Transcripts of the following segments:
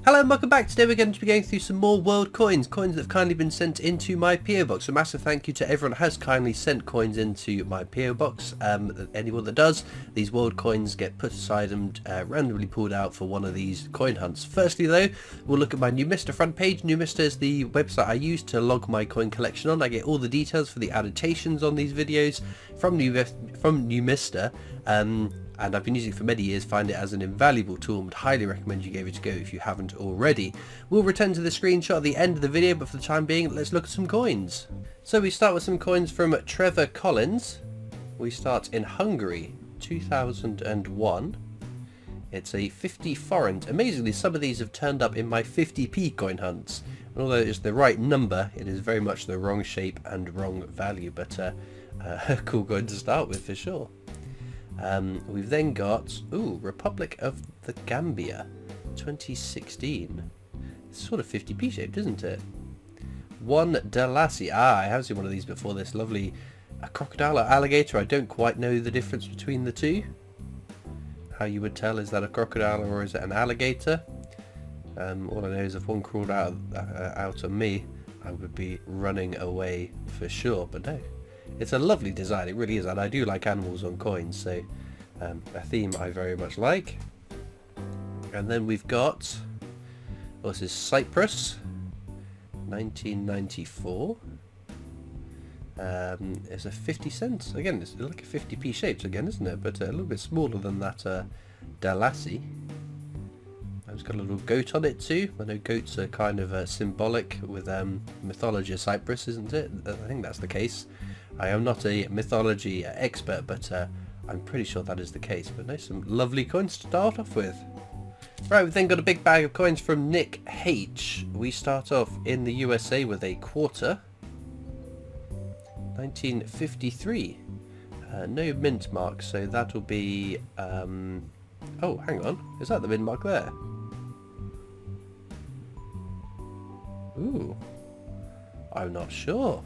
Hello and welcome back. Today we're going to be going through some more world coins that have kindly been sent into my PO box. So massive thank you to everyone who has kindly sent coins into my PO box. Anyone that does, these world coins get put aside and randomly pulled out for one of these coin hunts. Firstly though, we'll look at my New Mister front page. New Mister is the website I use to log my coin collection on. I get all the details for the annotations on these videos from New Mister. And I've been using it for many years, find it as an invaluable tool and would highly recommend you give it a go if you haven't already. We'll return to the screenshot at the end of the video, but for the time being, let's look at some coins. So we start with some coins from Trevor Collins. We start in Hungary, 2001. It's a 50 forint. Amazingly, some of these have turned up in my 50p coin hunts. And although it's the right number, it is very much the wrong shape and wrong value, but a cool coin to start with for sure. We've then got, Republic of the Gambia, 2016. It's sort of 50p shaped, isn't it? One Dalasi. I have seen one of these before. This lovely crocodile or alligator. I don't quite know the difference between the two. How you would tell, is that a crocodile or is it an alligator? All I know is if one crawled out on me, I would be running away for sure, but no. It's a lovely design, it really is, and I do like animals on coins, so a theme I very much like. And then we've got, this is Cyprus, 1994. It's a 50 cents. Again, it's like a 50p shaped again, isn't it? But a little bit smaller than that Dalasi. It's got a little goat on it too. I know goats are kind of symbolic with mythology of Cyprus, isn't it? I think that's the case. I am not a mythology expert, but I'm pretty sure that is the case. But no, some lovely coins to start off with. Right, we've then got a big bag of coins from Nick H. We start off in the USA with a quarter. 1953. No mint mark, so that'll be... oh, hang on. Is that the mint mark there? Ooh. I'm not sure.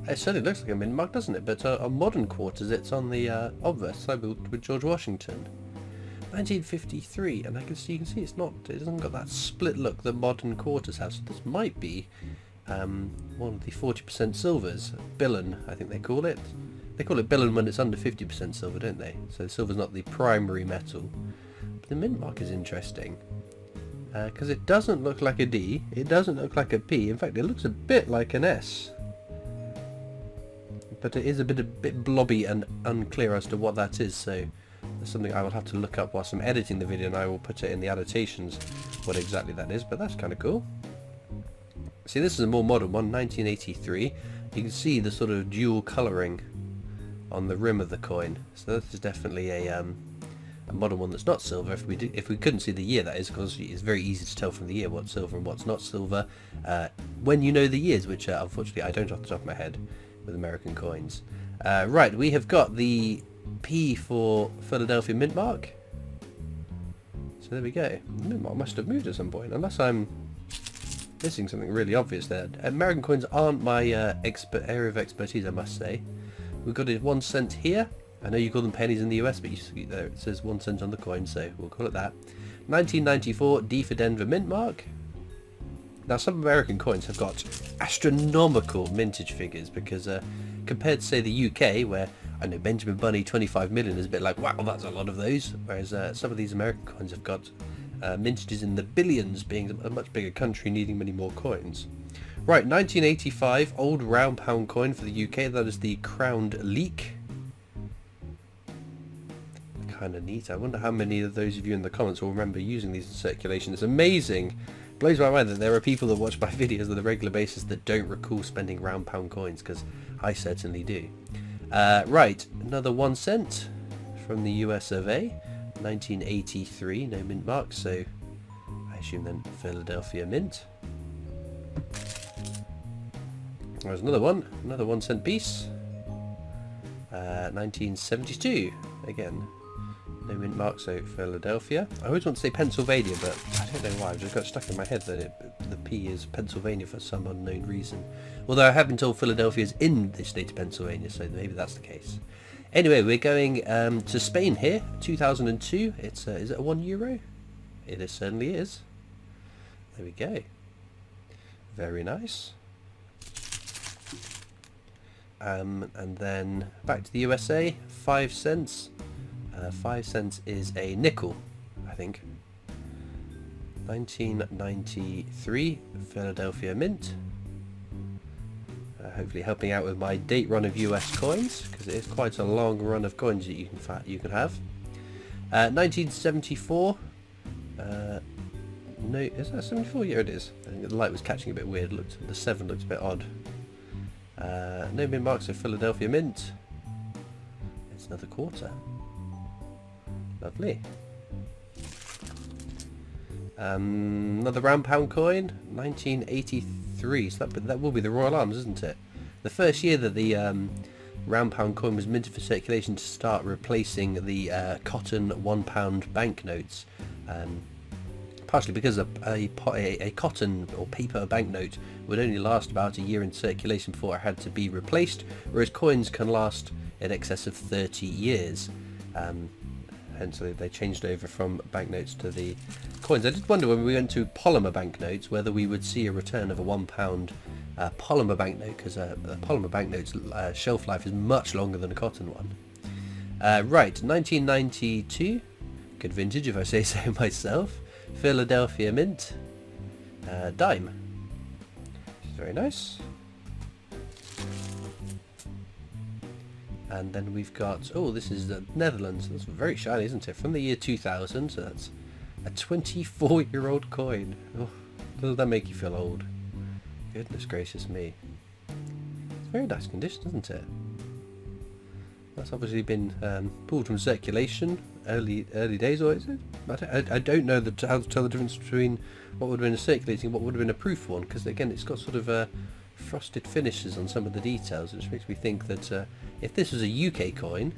It certainly looks like a mint mark, doesn't it? But on modern quarters, it's on the obverse side with George Washington. 1953, and you can see it doesn't got that split look that modern quarters has. So this might be one of the 40% silvers. Billion, I think they call it. They call it billion when it's under 50% silver, don't they? So silver's not the primary metal. But the mint mark is interesting. Because it doesn't look like a D, it doesn't look like a P. In fact, it looks a bit like an S. But it is a bit blobby and unclear as to what that is, so that's something I will have to look up whilst I'm editing the video, and I will put it in the annotations what exactly that is, but that's kind of cool. See, this is a more modern one, 1983. You can see the sort of dual colouring on the rim of the coin, so this is definitely a modern one that's not silver. If we couldn't see the year, that is, because it's very easy to tell from the year what's silver and what's not silver when you know the years, which unfortunately I don't off the top of my head with American coins. Right, we have got the P for Philadelphia mint mark. So there we go. The mint mark must have moved at some point, unless I'm missing something really obvious there. American coins aren't my area of expertise, I must say. We've got a 1 cent here. I know you call them pennies in the US, but there it says 1 cent on the coin, so we'll call it that. 1994 D for Denver mint mark. Now, some American coins have got astronomical mintage figures because compared to, say, the UK, where I know Benjamin Bunny 25 million is a bit like, wow, that's a lot of those, whereas some of these American coins have got mintages in the billions, being a much bigger country needing many more coins. Right, 1985, old round pound coin for the UK, that is the crowned leek. Kind of neat. I wonder how many of those of you in the comments will remember using these in circulation. It's amazing. Blows my mind that there are people that watch my videos on a regular basis that don't recall spending round pound coins, because I certainly do. Right, another 1 cent from the US of A, 1983, no mint mark, so I assume then Philadelphia mint. There's another 1 cent piece, 1972, again. No mint mark, so Philadelphia. I always want to say Pennsylvania, but I don't know why. I've just got stuck in my head that the P is Pennsylvania for some unknown reason. Although I have been told Philadelphia is in the state of Pennsylvania, so maybe that's the case. Anyway, we're going to Spain here, 2002. It's is it a €1? It certainly is. There we go. Very nice. And then back to the USA, 5 cents. 5 cents is a nickel, I think. 1993 Philadelphia Mint. Hopefully helping out with my date run of US coins, because it is quite a long run of coins that you can have. 1974. No, is that 74? Yeah, it is. I think the light was catching a bit weird. The 7 looked a bit odd. No mint marks of Philadelphia Mint. It's another quarter. Lovely. Another round pound coin, 1983. So that will be the Royal Arms, isn't it? The first year that the round pound coin was minted for circulation to start replacing the cotton £1 banknotes. Partially because a cotton or paper banknote would only last about a year in circulation before it had to be replaced, whereas coins can last in excess of 30 years. Hence they changed over from banknotes to the coins. I did wonder when we went to polymer banknotes whether we would see a return of a £1 polymer banknote, because a polymer banknote's shelf life is much longer than a cotton one. Right, 1992, good vintage if I say so myself. Philadelphia Mint, dime. Very nice. And then we've got, oh, this is the Netherlands. That's very shiny, isn't it? From the year 2000, so that's a 24-year-old coin. Oh, doesn't that make you feel old? Goodness gracious me. It's very nice condition, isn't it? That's obviously been pulled from circulation early days, or is it? I don't know how to tell the difference between what would have been a circulating and what would have been a proof one, because again it's got sort of frosted finishes on some of the details, which makes me think that if this was a UK coin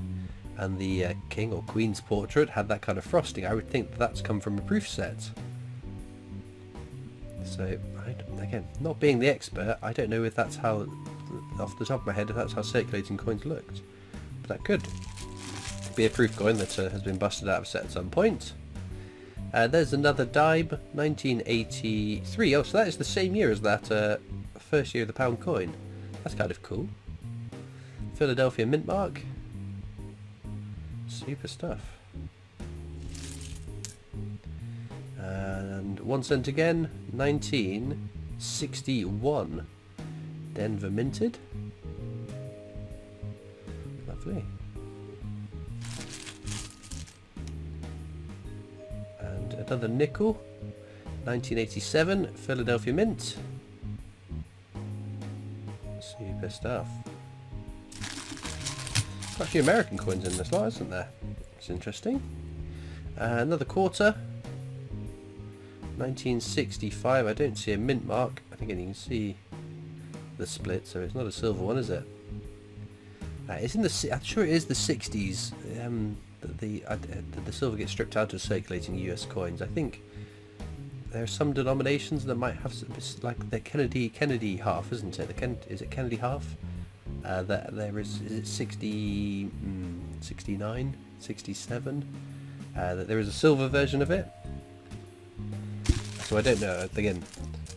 and the King or Queen's portrait had that kind of frosting, I would think that that's come from a proof set. So, again, not being the expert, I don't know if that's how, off the top of my head, if that's how circulating coins looked. But that could be a proof coin that has been busted out of a set at some point. There's another dime, 1983. Oh, so that is the same year as that first year of the pound coin. That's kind of cool. Philadelphia mint mark. Super stuff. And 1 cent again, 1961. Denver minted. Lovely. And another nickel, 1987, Philadelphia Mint. Super stuff. Quite a few American coins in this lot, isn't there? It's interesting. Another quarter, 1965. I don't see a mint mark. I think you can see the split, so it's not a silver one, is it? It's in the. I'm sure it is the 60s. The silver gets stripped out of circulating US coins. I think there are some denominations that might have, like the Kennedy half, isn't it? Is it Kennedy half? That there is it 60, 69, 67? That there is a silver version of it. So I don't know. Again,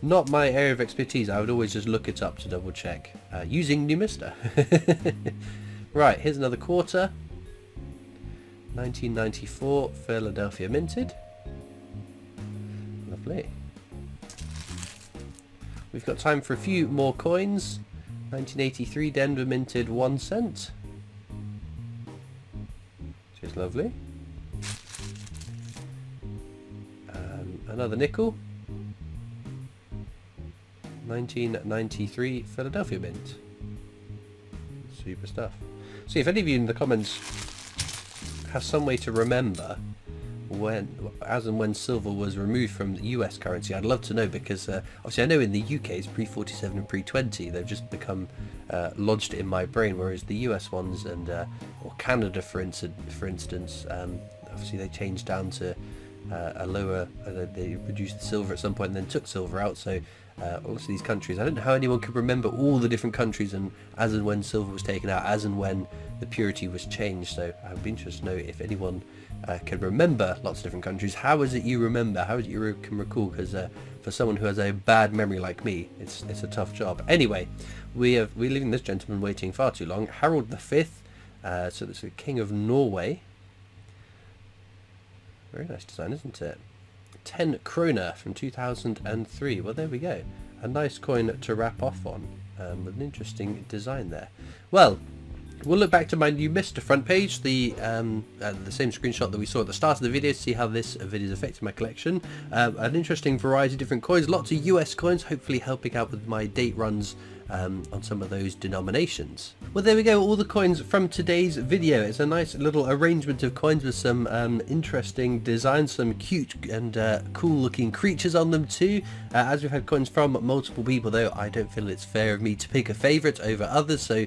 not my area of expertise. I would always just look it up to double check using Numista. Right, here's another quarter. 1994, Philadelphia minted. Lovely. We've got time for a few more coins. 1983, Denver minted 1 cent. Which is lovely. Another nickel. 1993, Philadelphia mint. Super stuff. See, if any of you in the comments have some way to remember as and when silver was removed from the US currency, I'd love to know, because obviously I know in the UK it's pre-47 and pre-20. They've just become lodged in my brain, whereas the US ones and or Canada for instance, obviously they changed down to a lower, they reduced the silver at some point and then took silver out. So also these countries, I don't know how anyone could remember all the different countries and as and when silver was taken out, as and when the purity was changed. So I'd be interested to know if anyone can remember lots of different countries. How is it you remember? How is it you can recall? Because for someone who has a bad memory like me, it's a tough job. Anyway, we're leaving this gentleman waiting far too long. Harold V, so that's the King of Norway. Very nice design, isn't it? 10 kroner from 2003. Well, there we go. A nice coin to wrap off on, with an interesting design there. Well, we'll look back to my new Mr. front page, the same screenshot that we saw at the start of the video, to see how this video has affected my collection. An interesting variety of different coins, lots of US coins, hopefully helping out with my date runs on some of those denominations. Well, there we go, all the coins from today's video. It's a nice little arrangement of coins with some interesting designs, some cute and cool looking creatures on them too. As we've had coins from multiple people though, I don't feel it's fair of me to pick a favourite over others, so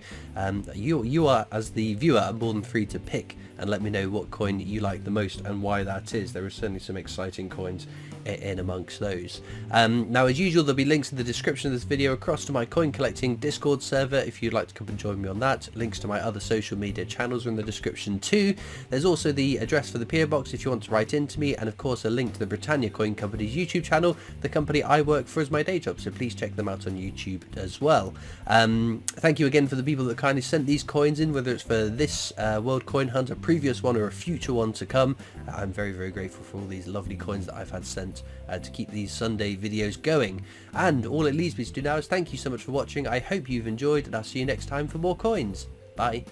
you are, as the viewer, are more than free to pick and let me know what coin you like the most and why that is. There are certainly some exciting coins in amongst those. Now, as usual, there'll be links in the description of this video across to my coin collecting Discord server if you'd like to come and join me on that. Links to my other social media channels are in the description too. There's also the address for the PO box if you want to write into me, and of course a link to the Britannia Coin Company's YouTube channel, the company I work for as my day job, so please check them out on YouTube as well. Thank you again for the people that kindly sent these coins in, whether it's for this World Coin Hunt, a previous one or a future one to come. I'm very, very grateful for all these lovely coins that I've had sent to keep these Sunday videos going. And all it leaves me to do now is thank you so much for watching. I hope you've enjoyed, and I'll see you next time for more coins. Bye.